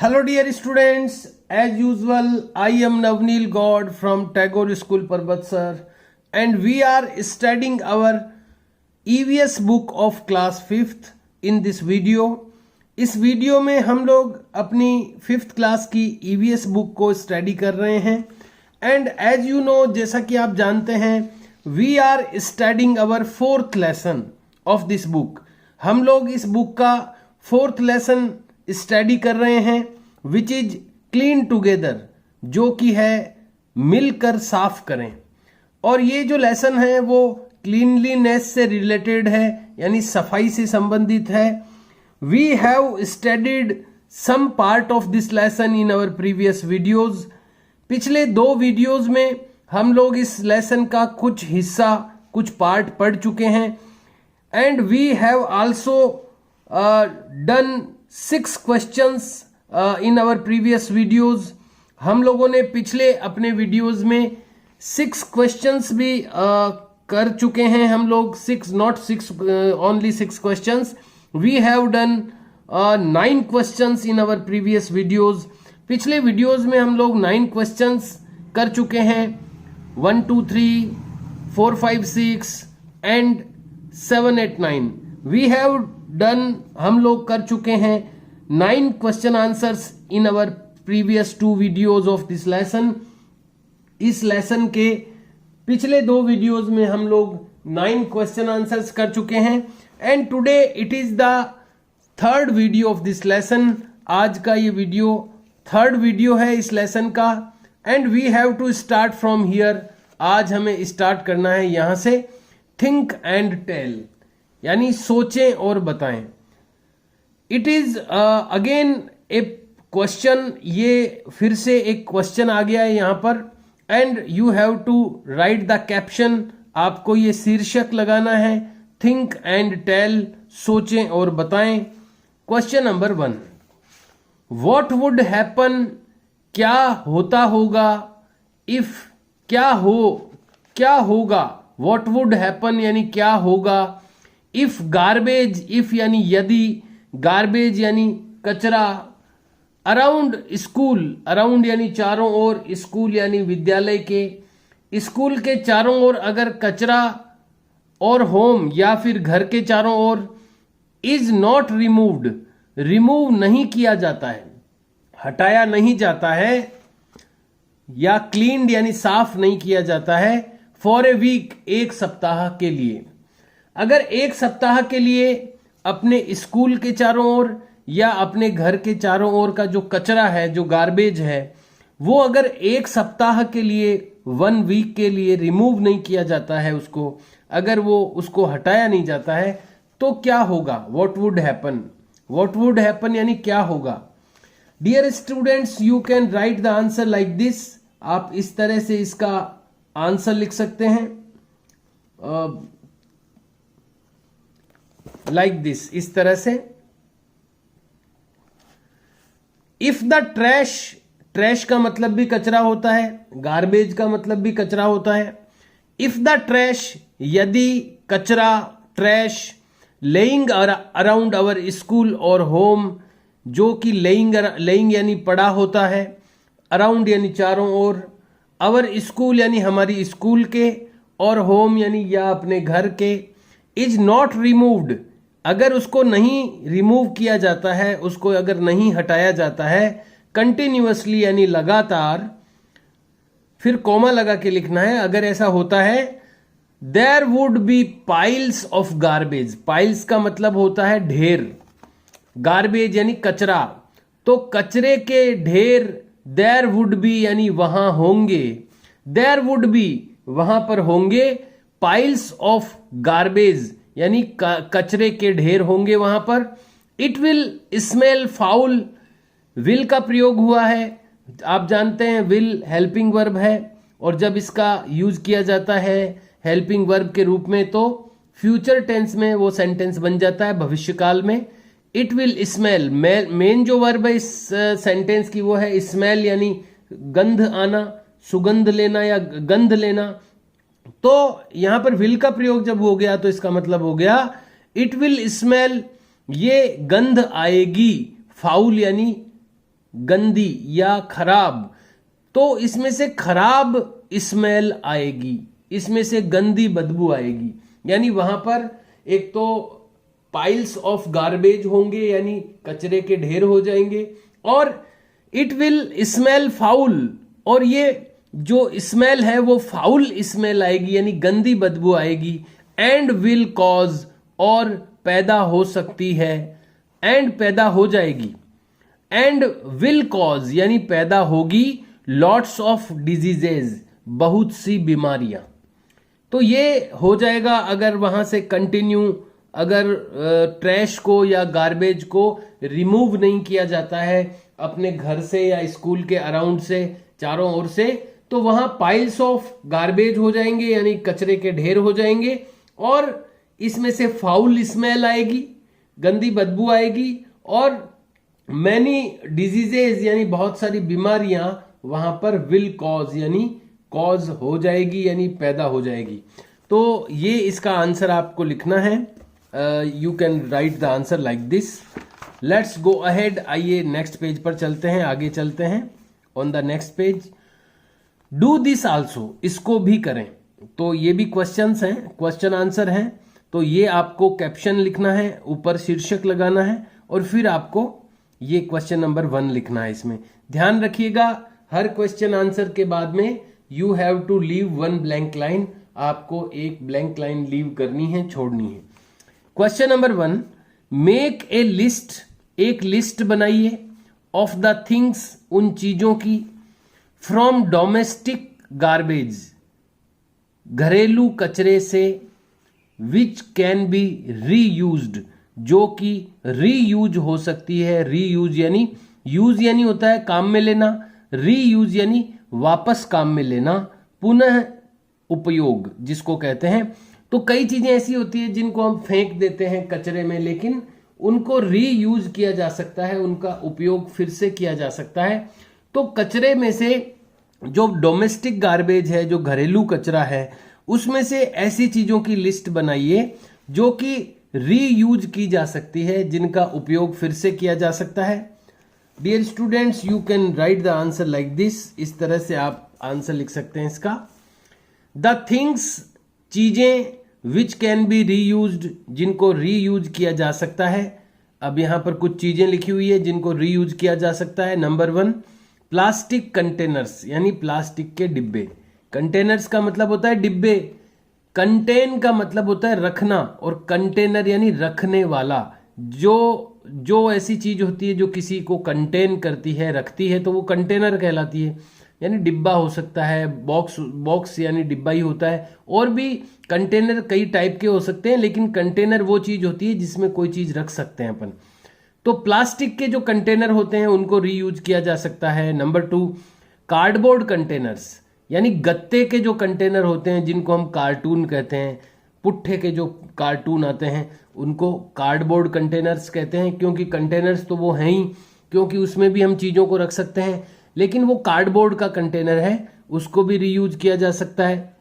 Hello dear students, as usual I am Navneel God from Tagore School Parbatsar and we are studying our EVS book of class 5th in this video. इस video में हम लोग अपनी 5th class की EVS book को study कर रहे हैं एंड एज यू नो, जैसा कि आप जानते हैं, we are studying our 4th lesson of this book. हम लोग इस बुक का 4th लेसन स्टडी कर रहे हैं विच इज क्लीन टुगेदर, जो कि है मिलकर साफ करें. और ये जो लेसन है वो क्लीनलीनेस से रिलेटेड है, यानी सफाई से संबंधित है. We have studied some part of this lesson in our previous videos. पिछले 2 वीडियोज में हम लोग इस लेसन का कुछ हिस्सा, कुछ पार्ट पढ़ चुके हैं and we have also done 6 questions in our previous videos. हम लोगों ने पिछले अपने वीडियोज में 6 क्वेश्चंस भी कर चुके हैं. हम लोग 6, not 6 only 6 questions. We have done 9 questions in our previous videos. पिछले वीडियोज में हम लोग 9 क्वेश्चंस कर चुके हैं. 1 2 3 4 5 6 एंड 7 8 9. वी हैव डन, हम लोग कर चुके हैं 9 question answers in our previous 2 videos of this lesson. इस लेसन के पिछले 2 वीडियोज में हम लोग 9 क्वेश्चन आंसर्स कर चुके हैं and today it is the 3rd video of this lesson. आज का ये वीडियो 3rd वीडियो है इस लेसन का and we have to start from here. आज हमें स्टार्ट करना है यहां से. थिंक एंड टेल, यानी सोचें और बताएं. It is again A question. ये फिर से एक क्वेश्चन आ गया है यहां पर and you have to write the caption. आपको ये शीर्षक लगाना है, थिंक एंड टेल, सोचें और बताएं. Question number 1, what would happen, क्या होता होगा, इफ, क्या होगा, व्हाट वुड हैपन यानी क्या होगा, इफ गार्बेज, इफ यानी यदि, गार्बेज यानी कचरा, अराउंड स्कूल, अराउंड यानी चारों ओर, स्कूल यानी विद्यालय के, स्कूल के चारों ओर अगर कचरा, और होम या फिर घर के चारों ओर, इज नॉट रिमूव्ड, रिमूव नहीं किया जाता है, हटाया नहीं जाता है, या क्लीन्ड यानी साफ नहीं किया जाता है, फॉर ए वीक, एक सप्ताह के लिए. अगर एक सप्ताह के लिए अपने स्कूल के चारों ओर या अपने घर के चारों ओर का जो कचरा है, जो गार्बेज है, वो अगर एक सप्ताह के लिए, 1 वीक के लिए रिमूव नहीं किया जाता है, उसको अगर वो उसको हटाया नहीं जाता है, तो क्या होगा. What would happen, what would happen यानी क्या होगा. Dear students, you can write the answer like this. आप इस तरह से इसका आंसर लिख सकते हैं, लाइक दिस, इस तरह से. इफ द ट्रैश, ट्रैश का मतलब भी कचरा होता है, गार्बेज का मतलब भी कचरा होता है. इफ द ट्रैश, यदि कचरा, trash, laying around our school और होम, जो कि लेइंग यानी पड़ा होता है, अराउंड यानी चारों ओर, आवर स्कूल यानी हमारी स्कूल के, और होम यानी या अपने घर के, इज नॉट रिमूव्ड, अगर उसको नहीं रिमूव किया जाता है, उसको अगर नहीं हटाया जाता है, कंटिन्यूअसली यानी लगातार, फिर कॉमा लगा के लिखना है. अगर ऐसा होता है, there would be piles of garbage, piles का मतलब होता है ढेर, गार्बेज यानी कचरा, तो कचरे के ढेर, देयर वुड बी यानी वहां होंगे, देयर वुड बी वहां पर होंगे, पाइल्स ऑफ गार्बेज यानी कचरे के ढेर होंगे वहां पर. It will smell foul, will का प्रयोग हुआ है. आप जानते हैं विल हेल्पिंग वर्ब है और जब इसका यूज किया जाता है हेल्पिंग वर्ब के रूप में, तो फ्यूचर टेंस में वो सेंटेंस बन जाता है, भविष्यकाल में. इट विल स्मेल, मेन जो वर्ब है इस सेंटेंस की वो है स्मेल, यानी गंध आना, सुगंध लेना या गंध लेना. तो यहां पर विल का प्रयोग जब हो गया तो इसका मतलब हो गया इट विल स्मेल, ये गंध आएगी, फाउल यानी गंदी या खराब, तो इसमें से खराब स्मेल आएगी, इसमें से गंदी बदबू आएगी। यानी वहां पर एक तो पाइल्स ऑफ गार्बेज होंगे, यानी कचरे के ढेर हो जाएंगे, और इट विल स्मेल फाउल, और ये जो स्मेल है वो फाउल स्मेल आएगी, यानी गंदी बदबू आएगी। एंड विल कॉज, और पैदा हो सकती है, एंड पैदा हो जाएगी, एंड विल कॉज यानी पैदा होगी, लॉट्स ऑफ डिजीजेज, बहुत सी बीमारियां। तो ये हो जाएगा अगर वहां से कंटिन्यू, अगर ट्रैश को या गार्बेज को रिमूव नहीं किया जाता है अपने घर से या स्कूल के अराउंड से, चारों ओर से, तो वहां पाइल्स ऑफ गार्बेज हो जाएंगे, यानी कचरे के ढेर हो जाएंगे, और इसमें से फाउल स्मेल आएगी, गंदी बदबू आएगी, और मैनी डिजीजेज यानी बहुत सारी बीमारियां वहां पर विल कॉज यानी कॉज हो जाएगी, यानी पैदा हो जाएगी। तो ये इसका आंसर आपको लिखना है। You can write the answer like this. Let's go ahead. आइए नेक्स्ट पेज पर चलते हैं, आगे चलते हैं। On the next page, do this also, इसको भी करें। तो ये भी क्वेश्चंस हैं, क्वेश्चन आंसर हैं। तो ये आपको कैप्शन लिखना है, ऊपर शीर्षक लगाना है, और फिर आपको ये क्वेश्चन नंबर 1 लिखना है। इसमें ध्यान रखिएगा, हर क्वेश्चन आंसर के बाद में you have to leave 1 blank line, आपको एक ब्लैंक लाइन लीव करनी है, छोड़नी है। Question number 1, make a list, एक लिस्ट बनाइए, ऑफ द थिंग्स, उन चीजों की, फ्रॉम डोमेस्टिक गार्बेज, घरेलू कचरे से, विच कैन बी रीयूज्ड, जो कि रीयूज हो सकती है। रीयूज यानी, यूज यानी होता है काम में लेना, रीयूज यानी वापस काम में लेना, पुनः उपयोग जिसको कहते हैं। तो कई चीजें ऐसी होती है जिनको हम फेंक देते हैं कचरे में, लेकिन उनको रीयूज किया जा सकता है, उनका उपयोग फिर से किया जा सकता है। तो कचरे में से जो डोमेस्टिक गार्बेज है, जो घरेलू कचरा है, उसमें से ऐसी चीजों की लिस्ट बनाइए जो कि रीयूज की जा सकती है, जिनका उपयोग फिर से किया जा सकता है। Dear students, you can write the answer like this. इस तरह से आप आंसर लिख सकते हैं इसका। द थिंग्स, चीजें, विच कैन बी रीयूज्ड, जिनको रीयूज किया जा सकता है। अब यहां पर कुछ चीजें लिखी हुई है जिनको रीयूज किया जा सकता है। नंबर 1, प्लास्टिक कंटेनर्स, यानी प्लास्टिक के डिब्बे। कंटेनर्स का मतलब होता है डिब्बे, कंटेन का मतलब होता है रखना, और कंटेनर यानी रखने वाला। जो ऐसी चीज होती है जो किसी को कंटेन करती है, रखती है, तो वो कंटेनर कहलाती है। यानी डिब्बा हो सकता है, बॉक्स यानी डिब्बा ही होता है। और भी कंटेनर कई टाइप के हो सकते हैं, लेकिन कंटेनर वो चीज होती है जिसमें कोई चीज रख सकते हैं अपन। तो प्लास्टिक के जो कंटेनर होते हैं उनको रीयूज किया जा सकता है। नंबर 2, कार्डबोर्ड कंटेनर्स, यानी गत्ते के जो कंटेनर होते हैं जिनको हम कार्टून कहते हैं, पुट्ठे के जो कार्टून आते हैं उनको कार्डबोर्ड कंटेनर्स कहते हैं। क्योंकि कंटेनर्स तो वो हैं ही, क्योंकि उसमें भी हम चीजों को रख सकते हैं, लेकिन वो कार्डबोर्ड का कंटेनर है, उसको भी रीयूज किया जा सकता है।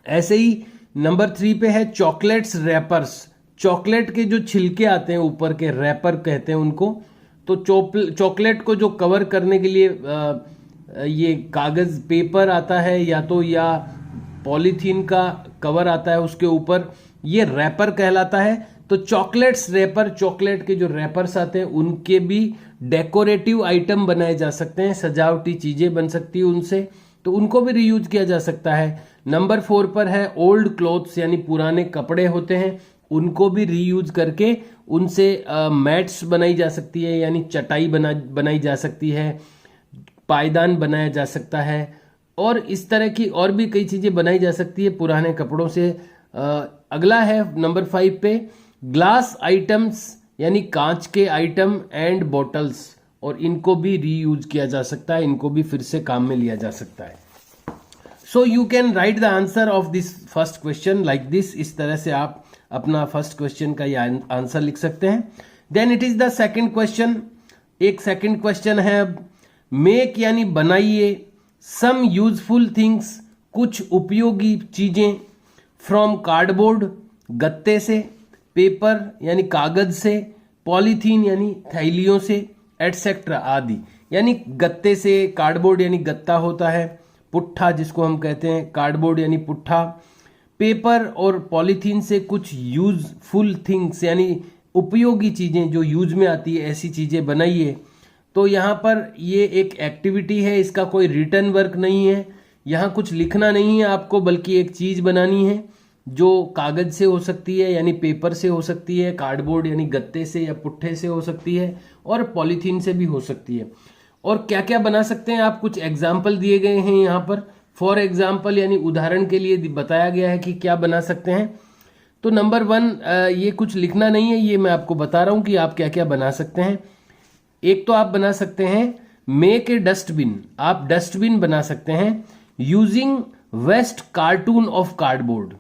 ऐसे ही नंबर 3 पे है चॉकलेट्स रैपर्स, चॉकलेट के जो छिलके आते हैं ऊपर के, रैपर कहते हैं उनको। तो चॉकलेट को जो कवर करने के लिए ये कागज पेपर आता है, या पॉलीथीन का कवर आता है उसके ऊपर, ये रैपर कहलाता है। तो चॉकलेट्स रैपर, चॉकलेट के जो रैपर्स आते हैं उनके भी डेकोरेटिव आइटम बनाए जा सकते हैं, सजावटी चीजें बन सकती है उनसे, तो उनको भी रीयूज किया जा सकता है। नंबर 4 पर है ओल्ड क्लोथ्स, यानी पुराने कपड़े होते हैं, उनको भी रीयूज करके उनसे मैट्स बनाई जा सकती है, यानी चटाई बनाई जा सकती है, पायदान बनाया जा सकता है, और इस तरह की और भी कई चीजें बनाई जा सकती है पुराने कपड़ों से। अगला है नंबर 5 पे ग्लास आइटम्स, यानी कांच के आइटम, एंड बॉटल्स, और इनको भी रीयूज किया जा सकता है, इनको भी फिर से काम में लिया जा सकता है। So you can write the answer of this first question like this. इस तरह से आप अपना फर्स्ट क्वेश्चन का ये आंसर लिख सकते हैं। Then it is the second question. एक सेकंड क्वेश्चन है अब, मेक यानी बनाइए, सम यूजफुल थिंग्स, कुछ उपयोगी चीजें, फ्रॉम कार्डबोर्ड, गत्ते से, पेपर यानी कागज से, पॉलीथीन यानी थैलियों से, एटसेट्रा आदि। यानी गत्ते से, कार्डबोर्ड यानी गत्ता होता है, पुट्ठा जिसको हम कहते हैं, कार्डबोर्ड यानी पुट्ठा। पेपर और पॉलीथीन से कुछ यूजफुल थिंग्स यानी उपयोगी चीजें जो यूज में आती है ऐसी चीजें बनाइए। तो यहाँ पर ये एक एक्टिविटी है, इसका कोई रिटर्न वर्क नहीं है, यहाँ कुछ लिखना नहीं है आपको, बल्कि एक चीज बनानी है जो कागज से हो सकती है यानी पेपर से हो सकती है, कार्डबोर्ड यानी गत्ते से या पुट्ठे से हो सकती है, और पॉलीथीन से भी हो सकती है। और क्या क्या बना सकते हैं आप, कुछ एग्जाम्पल दिए गए हैं यहाँ पर। फॉर एग्जाम्पल यानी उदाहरण के लिए बताया गया है कि क्या बना सकते हैं। तो नंबर 1, ये कुछ लिखना नहीं है, ये मैं आपको बता रहा हूं कि आप क्या क्या बना सकते हैं। एक तो आप बना सकते हैं मेक ए डस्टबिन, आप डस्टबिन बना सकते हैं using waste cartoon of cardboard.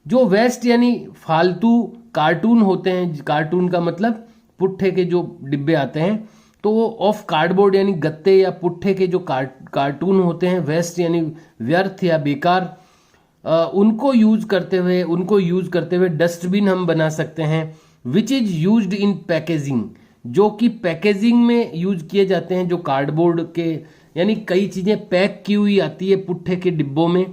जो वेस्ट यानी फालतू कार्टून होते हैं, कार्टून का मतलब पुट्ठे के जो डिब्बे आते हैं, तो वो ऑफ कार्डबोर्ड यानी गत्ते या पुट्ठे के जो कार्टून होते हैं, वेस्ट यानी व्यर्थ या बेकार, उनको यूज करते हुए डस्टबिन हम बना सकते हैं which is used in packaging, जो कि पैकेजिंग में यूज किए जाते हैं। जो कार्डबोर्ड के यानी कई चीजें पैक की हुई आती है पुट्ठे के डिब्बों में,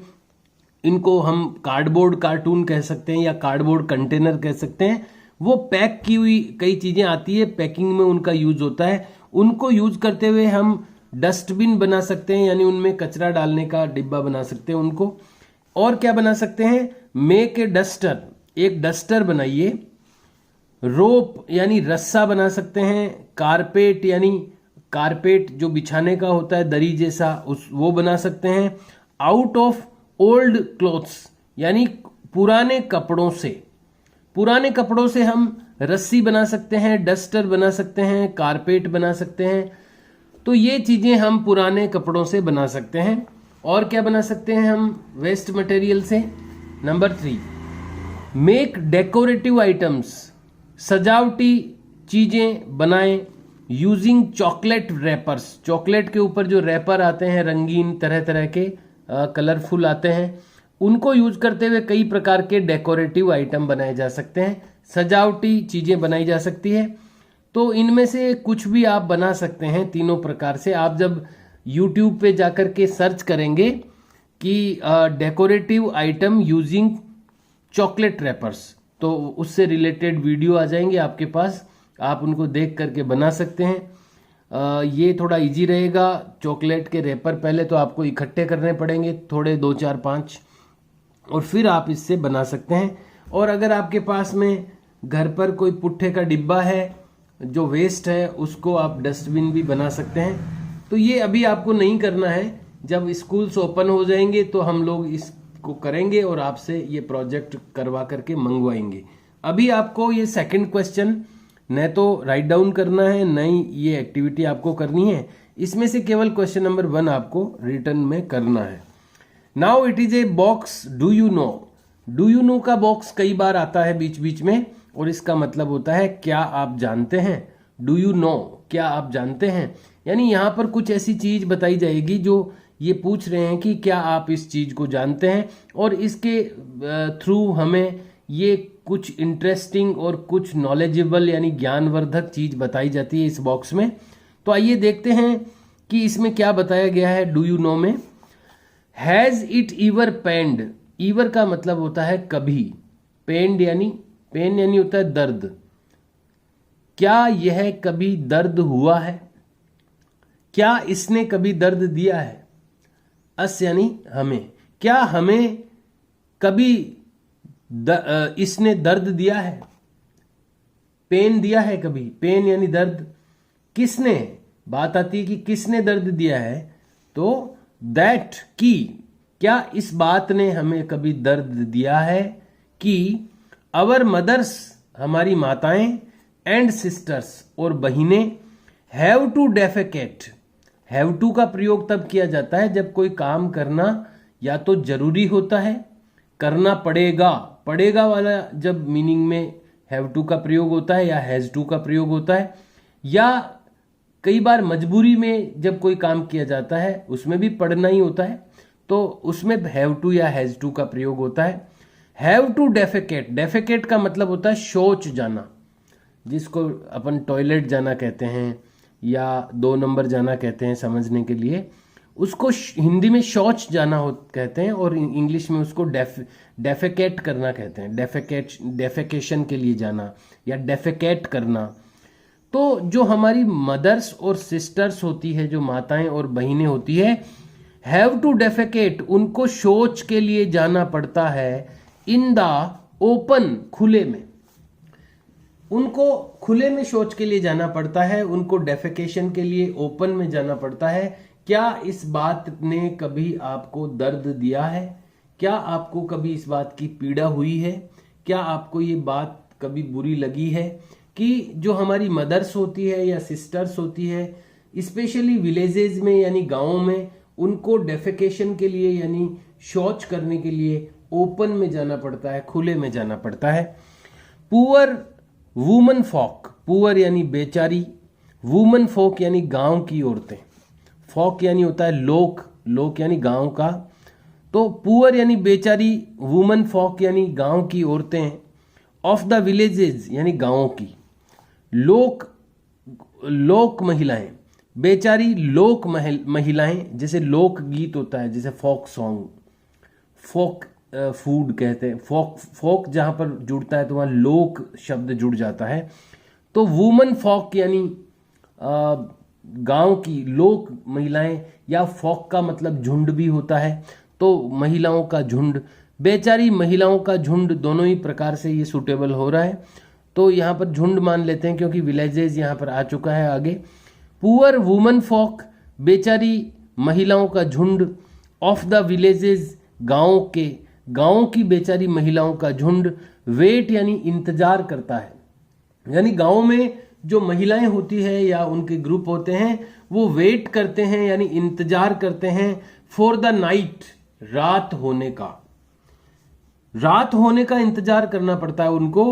इनको हम कार्डबोर्ड कार्टून कह सकते हैं या कार्डबोर्ड कंटेनर कह सकते हैं। वो पैक की हुई कई चीजें आती है, पैकिंग में उनका यूज होता है, उनको यूज करते हुए हम डस्टबिन बना सकते हैं यानी उनमें कचरा डालने का डिब्बा बना सकते हैं उनको। और क्या बना सकते हैं, मेक ए डस्टर, एक डस्टर बनाइए। रोप यानी रस्सा बना सकते हैं। कारपेट यानी कारपेट जो बिछाने का होता है, दरी जैसा, वो बना सकते हैं। आउट ऑफ ओल्ड क्लोथ्स यानी पुराने कपड़ों से हम रस्सी बना सकते हैं, डस्टर बना सकते हैं, कारपेट बना सकते हैं। तो ये चीजें हम पुराने कपड़ों से बना सकते हैं। और क्या बना सकते हैं हम वेस्ट मटेरियल से। नंबर 3, मेक डेकोरेटिव आइटम्स, सजावटी चीजें बनाएं यूजिंग चॉकलेट रैपर्स। चॉकलेट के ऊपर जो रैपर आते हैं रंगीन, तरह तरह के कलरफुल आते हैं, उनको यूज करते हुए कई प्रकार के डेकोरेटिव आइटम बनाए जा सकते हैं, सजावटी चीजें बनाई जा सकती है। तो इनमें से कुछ भी आप बना सकते हैं तीनों प्रकार से। आप जब YouTube पे जाकर के सर्च करेंगे कि decorative item using chocolate rappers, तो उससे रिलेटेड वीडियो आ जाएंगे आपके पास, आप उनको देख करके बना सकते हैं। ये थोड़ा इजी रहेगा। चॉकलेट के रैपर पहले तो आपको इकट्ठे करने पड़ेंगे थोड़े, 2 4 5, और फिर आप इससे बना सकते हैं। और अगर आपके पास में घर पर कोई पुट्ठे का डिब्बा है जो वेस्ट है, उसको आप डस्टबिन भी बना सकते हैं। तो ये अभी आपको नहीं करना है, जब स्कूल्स ओपन हो जाएंगे तो हम लोग इसको करेंगे और आपसे ये प्रोजेक्ट करवा करके मंगवाएंगे। अभी आपको ये सेकंड क्वेश्चन न तो राइट डाउन करना है, न ही ये एक्टिविटी आपको करनी है। इसमें से केवल क्वेश्चन नंबर 1 आपको रिटर्न में करना है। Now it is a box do you know. Do you know का बॉक्स कई बार आता है बीच बीच में, और इसका मतलब होता है क्या आप जानते हैं। डू यू नो, क्या आप जानते हैं, यानी यहां पर कुछ ऐसी चीज बताई जाएगी जो ये पूछ रहे हैं कि क्या आप इस चीज को जानते हैं, और इसके थ्रू हमें ये कुछ इंटरेस्टिंग और कुछ नॉलेजेबल यानी ज्ञानवर्धक चीज बताई जाती है इस बॉक्स में। तो आइए देखते हैं कि इसमें क्या बताया गया है डू यू नो में। हैज इट ईवर पेंड, ईवर का मतलब होता है कभी, पेंड यानी पेन यानी होता है दर्द। क्या यह कभी दर्द हुआ है, क्या इसने कभी दर्द दिया है। अस यानी हमें, क्या हमें कभी इसने दर्द दिया है, पेन दिया है कभी, पेन यानी दर्द। किसने, बात आती है कि किसने दर्द दिया है, तो दैट की, क्या इस बात ने हमें कभी दर्द दिया है कि अवर मदर्स, हमारी माताएं, एंड सिस्टर्स, और बहिनें, हैव टू डेफेकेट। हैव टू का प्रयोग तब किया जाता है जब कोई काम करना या तो जरूरी होता है, करना पड़ेगा, पड़ेगा वाला जब मीनिंग में हैव टू का प्रयोग होता है या हैज टू का प्रयोग होता है, या कई बार मजबूरी में जब कोई काम किया जाता है उसमें भी पढ़ना ही होता है, तो उसमें हैव टू या हैज टू का प्रयोग होता है। हैव टू डेफेकेट, डेफेकेट का मतलब होता है शौच जाना, जिसको अपन टॉयलेट जाना कहते हैं, या 2 नंबर जाना कहते हैं समझने के लिए, उसको हिंदी में शौच जाना कहते हैं और इंग्लिश में उसको डेफेकेट करना कहते हैं। डेफेकेशन के लिए जाना या डेफेकेट करना। तो जो हमारी मदर्स और सिस्टर्स होती है, जो माताएं और बहनें होती है, हैव टू डेफेकेट, उनको शौच के लिए जाना पड़ता है इन द ओपन, खुले में। उनको खुले में शौच के लिए जाना पड़ता है, उनको डेफेकेशन के लिए ओपन में जाना पड़ता है। क्या इस बात ने कभी आपको दर्द दिया है? क्या आपको कभी इस बात की पीड़ा हुई है? क्या आपको ये बात कभी बुरी लगी है कि जो हमारी मदर्स होती है या सिस्टर्स होती है, स्पेशली विलेजेस में यानी गाँव में, उनको डेफेकेशन के लिए यानी शौच करने के लिए ओपन में जाना पड़ता है, खुले में जाना पड़ता है। पुअर वुमन फॉक, पुअर यानी बेचारी, वुमन फोक यानी गांव की औरतें। फॉक यानी होता है लोक, लोक यानी गांव का। तो पुअर यानी बेचारी, वुमन फॉक यानी गांव की औरतें, ऑफ द विलेजेस यानी गांवों की, लोक महिलाएं, बेचारी लोक महिलाएं, जैसे लोक गीत होता है, जैसे फोक सॉन्ग, फोक फूड कहते हैं। फोक जहां पर जुड़ता है तो वहां लोक शब्द जुड़ जाता है। तो वुमन फोक यानी गांव की लोक महिलाएं, या फोक का मतलब झुंड भी होता है, तो महिलाओं का झुंड, बेचारी महिलाओं का झुंड, दोनों ही प्रकार से ये सूटेबल हो रहा है। तो यहाँ पर झुंड मान लेते हैं क्योंकि विलेजेस यहाँ पर आ चुका है आगे। पुअर वुमन फोक, बेचारी महिलाओं का झुंड, ऑफ द विलेजेस गांव की बेचारी महिलाओं का झुंड, वेट यानी इंतजार करता है। यानी गांव में जो महिलाएं होती है या उनके ग्रुप होते हैं, वो वेट करते हैं यानी इंतजार करते हैं फॉर द नाइट, रात होने का। रात होने का इंतजार करना पड़ता है उनको।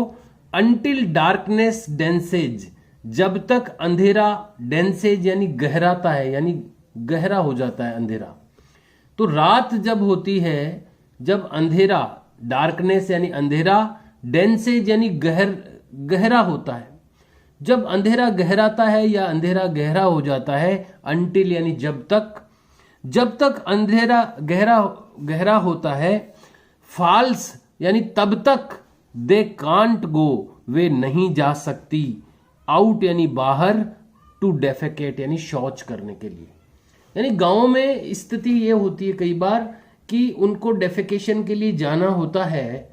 अंटिल डार्कनेस डेंसेज, जब तक अंधेरा, डेंसेज यानी गहराता है, यानी गहरा हो जाता है अंधेरा। तो रात जब होती है, जब अंधेरा, डार्कनेस यानी अंधेरा, डेंसेज यानी गहरा होता है, जब अंधेरा गहराता है या अंधेरा गहरा हो जाता है, अंटिल यानी जब तक अंधेरा गहरा होता है, फॉल्स यानी तब तक, दे कांट गो, वे नहीं जा सकती, आउट यानी बाहर, टू डेफेकेट यानी शौच करने के लिए। यानी गांव में स्थिति ये होती है कई बार कि उनको डेफेकेशन के लिए जाना होता है,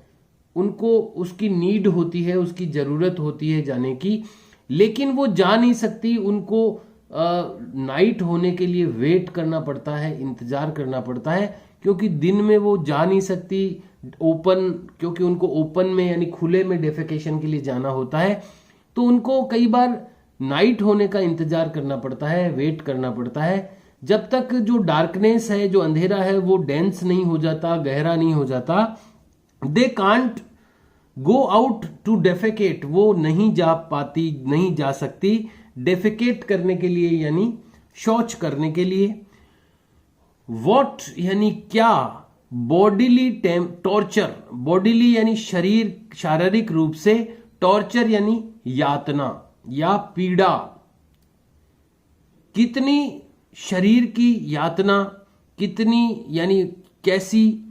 उनको उसकी नीड होती है, उसकी जरूरत होती है जाने की, लेकिन वो जा नहीं सकती। उनको नाइट होने के लिए वेट करना पड़ता है, इंतजार करना पड़ता है, क्योंकि दिन में वो जा नहीं सकती ओपन, क्योंकि उनको ओपन में यानी खुले में डेफेकेशन के लिए जाना होता है। तो उनको कई बार नाइट होने का इंतजार करना पड़ता है, वेट करना पड़ता है, जब तक जो डार्कनेस है, जो अंधेरा है, वो डेंस नहीं हो जाता, गहरा नहीं हो जाता। They can't go out to defecate, वो नहीं जा पाती, नहीं जा सकती डेफेकेट करने के लिए यानी शौच करने के लिए। वॉट यानी क्या, बॉडीली टॉर्चर, बॉडीली यानी शरीर, शारीरिक रूप से, टॉर्चर यानी यातना या पीड़ा। कितनी शरीर की यातना, कितनी यानी कैसी,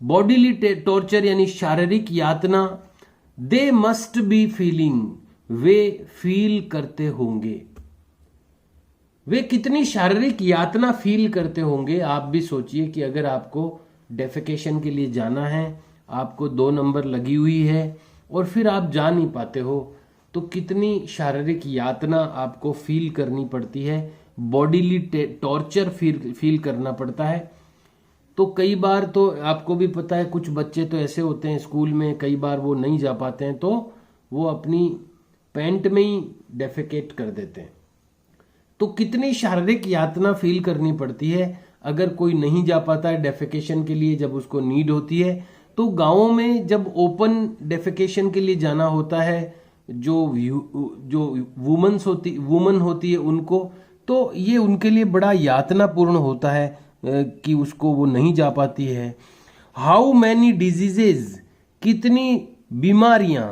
बॉडीली टॉर्चर यानी शारीरिक यातना। They must be feeling, way feel करते होंगे, वे कितनी शारीरिक यातना फील करते होंगे। आप भी सोचिए कि अगर आपको डेफेकेशन के लिए जाना है, आपको 2 नंबर लगी हुई है और फिर आप जा नहीं पाते हो, तो कितनी शारीरिक यातना आपको फील करनी पड़ती है, बॉडीली टॉर्चर फील करना पड़ता है। तो कई बार तो आपको भी पता है, कुछ बच्चे तो ऐसे होते हैं स्कूल में, कई बार वो नहीं जा पाते हैं तो वो अपनी पैंट में ही डेफेकेट कर देते हैं। तो कितनी शारीरिक यातना फील करनी पड़ती है अगर कोई नहीं जा पाता है डेफेकेशन के लिए, जब उसको नीड होती है। तो गाँवों में जब ओपन डेफेकेशन के लिए जाना होता है, जो वुमन होती है उनको, तो ये उनके लिए बड़ा यातनापूर्ण होता है कि उसको वो नहीं जा पाती है। हाउ मैनी डिजीजेज, कितनी बीमारियां,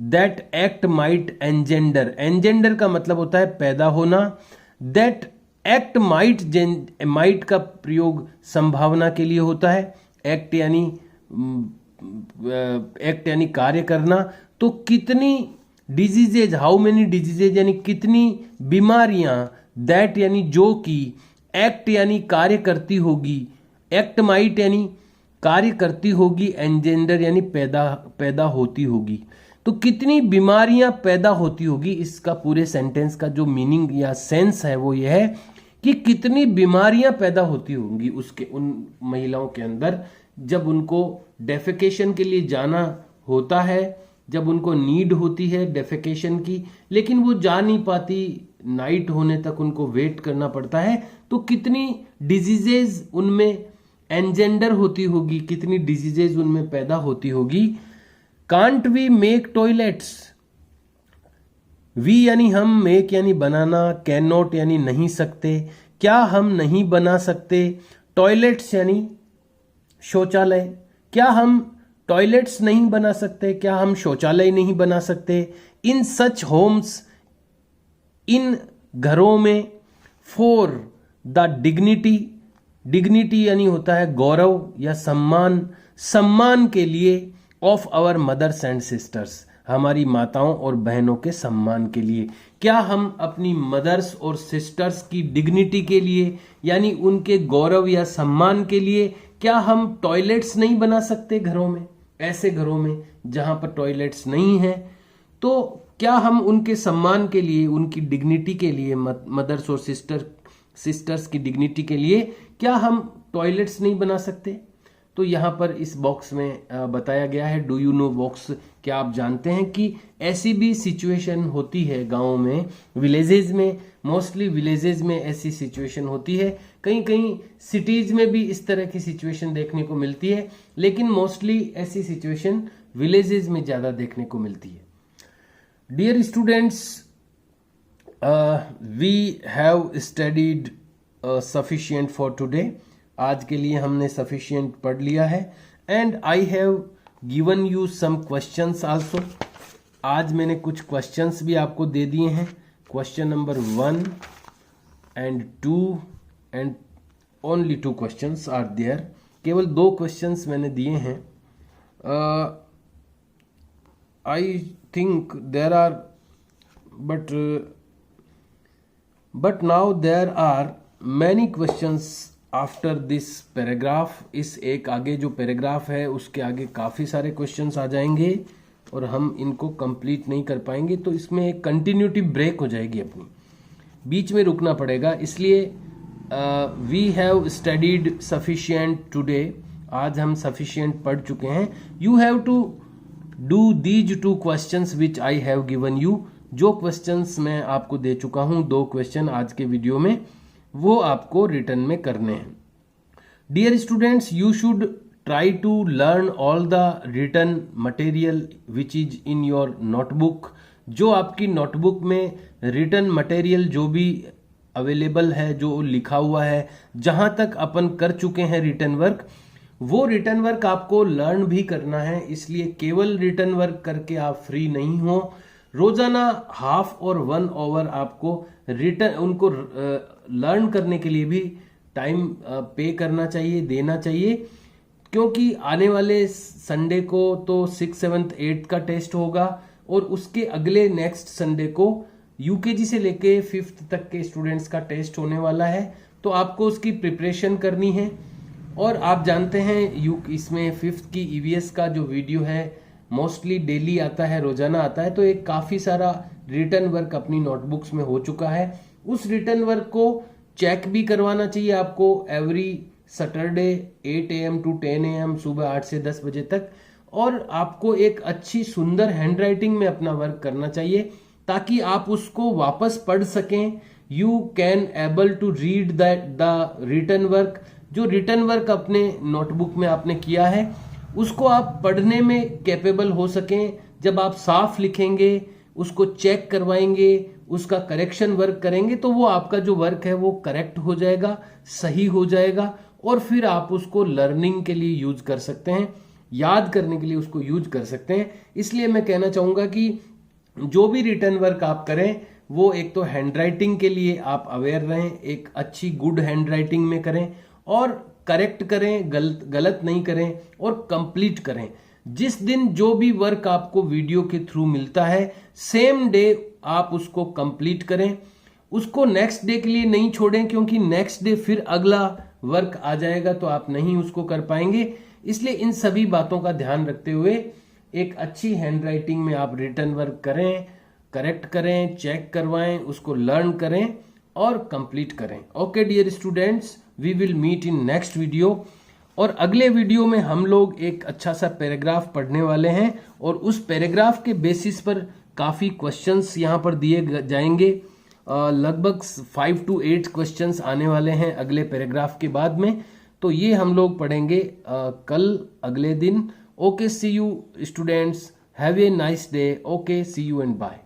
दैट एक्ट माइट एंजेंडर, एंजेंडर का मतलब होता है पैदा होना, दैट एक्ट माइट का प्रयोग संभावना के लिए होता है, एक्ट यानी कार्य करना। तो कितनी डिजीजेज, हाउ मेनी डिजीजेज यानी कितनी बीमारियां, दैट यानी जो कि, एक्ट यानी कार्य करती होगी, एक्ट माइट यानी कार्य करती होगी, एंजेंडर यानी पैदा होती होगी। तो कितनी बीमारियां पैदा होती होगी, इसका पूरे सेंटेंस का जो मीनिंग या सेंस है वो ये है कि कितनी बीमारियां पैदा होती होंगी उसके उन महिलाओं के अंदर जब उनको डेफेकेशन के लिए जाना होता है, जब उनको नीड होती है डेफेकेशन की, लेकिन वो जा नहीं पाती, नाइट होने तक उनको वेट करना पड़ता है। तो कितनी डिजीजेज उनमें एंजेंडर होती होगी, कितनी डिजीजेज उनमें पैदा होती होगी। Can't we make toilets, we यानी हम, मेक यानी बनाना, कैन नॉट यानी नहीं सकते, क्या हम नहीं बना सकते, टॉयलेट्स यानी शौचालय, क्या हम टॉयलेट्स नहीं बना सकते, क्या हम शौचालय नहीं बना सकते। इन सच होम्स, इन घरों में, फॉर द डिग्निटी, डिग्निटी यानी होता है गौरव या सम्मान, सम्मान के लिए, of our mothers and sisters, हमारी माताओं और बहनों के सम्मान के लिए। क्या हम अपनी मदर्स और सिस्टर्स की डिग्निटी के लिए यानी उनके गौरव या सम्मान के लिए क्या हम टॉयलेट्स नहीं बना सकते घरों में, ऐसे घरों में जहां पर टॉयलेट्स नहीं है। तो क्या हम उनके सम्मान के लिए, उनकी डिग्निटी के लिए, मदर्स और सिस्टर्स की डिग्निटी के लिए क्या हम टॉयलेट्स नहीं बना सकते। तो यहाँ पर इस बॉक्स में बताया गया है, डू यू नो बॉक्स, क्या आप जानते हैं कि ऐसी भी सिचुएशन होती है गाँव में, विलेजेस में, मोस्टली विलेजेस में ऐसी सिचुएशन होती है, कहीं कहीं सिटीज में भी इस तरह की सिचुएशन देखने को मिलती है, लेकिन मोस्टली ऐसी सिचुएशन विलेजेस में ज़्यादा देखने को मिलती है। Dear students, we have studied sufficient for today, आज के लिए हमने सफिशिएंट पढ़ लिया है। And I have given you some questions also, आज मैंने कुछ क्वेश्चंस भी आपको दे दिए हैं। Question number 1 and 2 and only 2 questions are there, केवल 2 क्वेश्चंस मैंने दिए हैं। I think there are but now there are many questions after this paragraph. इस एक आगे जो पैराग्राफ है उसके आगे काफ़ी सारे क्वेश्चंस आ जाएंगे और हम इनको कंप्लीट नहीं कर पाएंगे, तो इसमें एक कंटिन्यूटी ब्रेक हो जाएगी, अपनी बीच में रुकना पड़ेगा। इसलिए we have studied sufficient today, आज हम सफिशिएंट पढ़ चुके हैं। You have to do these 2 questions which I have given you, जो क्वेश्चंस मैं आपको दे चुका हूं, 2 क्वेश्चन आज के वीडियो में, वो आपको रिटर्न में करने हैं। Dear students, you should try to learn all the written material which is in your notebook, जो आपकी नोटबुक में रिटन मटेरियल जो भी अवेलेबल है, जो लिखा हुआ है, जहां तक अपन कर चुके हैं रिटन वर्क, वो रिटन वर्क आपको लर्न भी करना है। इसलिए केवल रिटन वर्क करके आप फ्री नहीं हो, रोजाना हाफ और 1 आवर आपको रिटन उनको लर्न करने के लिए भी टाइम पे करना चाहिए, देना चाहिए, क्योंकि आने वाले संडे को तो 6th 7th 8th का टेस्ट होगा और उसके अगले नेक्स्ट संडे को यूकेजी से लेके 5th तक के स्टूडेंट्स का टेस्ट होने वाला है। तो आपको उसकी प्रिपरेशन करनी है। और आप जानते हैं इसमें 5th की ईवीएस का जो वीडियो है मोस्टली डेली आता है, रोजाना आता है, तो एक काफी सारा रिटन वर्क अपनी नोटबुक्स में हो चुका है। उस रिटन वर्क को चेक भी करवाना चाहिए आपको every Saturday 8 AM to 10 AM, सुबह 8 से 10 बजे तक। और आपको एक अच्छी सुंदर हैंडराइटिंग में अपना वर्क करना चाहिए ताकि आप उसको वापस पढ़ सकें। You can able to read the written work, जो रिटन वर्क अपने नोटबुक में आपने किया है उसको आप पढ़ने में कैपेबल हो सकें। जब आप साफ लिखेंगे, उसको चेक करवाएंगे, उसका करेक्शन वर्क करेंगे, तो वो आपका जो वर्क है वो करेक्ट हो जाएगा, सही हो जाएगा और फिर आप उसको लर्निंग के लिए यूज कर सकते हैं। याद करने के लिए उसको यूज कर सकते हैं। इसलिए मैं कहना चाहूंगा कि जो भी रिटर्न वर्क आप करें वो एक तो हैंडराइटिंग के लिए आप अवेयर रहें, एक अच्छी गुड हैंडराइटिंग में करें और करेक्ट करें, गलत नहीं करें और कंप्लीट करें। जिस दिन जो भी वर्क आपको वीडियो के थ्रू मिलता है सेम डे आप उसको कंप्लीट करें, उसको नेक्स्ट डे के लिए नहीं छोड़ें, क्योंकि नेक्स्ट डे फिर अगला वर्क आ जाएगा तो आप नहीं उसको कर पाएंगे। इसलिए इन सभी बातों का ध्यान रखते हुए एक अच्छी हैंडराइटिंग में आप रिटर्न वर्क करें, करेक्ट करें, चेक करवाएं, उसको लर्न करें और कंप्लीट करें। Okay dear students, we will meet in next video. और अगले वीडियो में हम लोग एक अच्छा सा पैराग्राफ पढ़ने वाले हैं और उस पैराग्राफ के बेसिस पर काफ़ी क्वेश्चंस यहाँ पर दिए जाएंगे। लगभग 5 to 8 क्वेश्चंस आने वाले हैं अगले पैराग्राफ के बाद में, तो ये हम लोग पढ़ेंगे कल अगले दिन। Okay, see you students, have a nice day. Okay, see you and bye.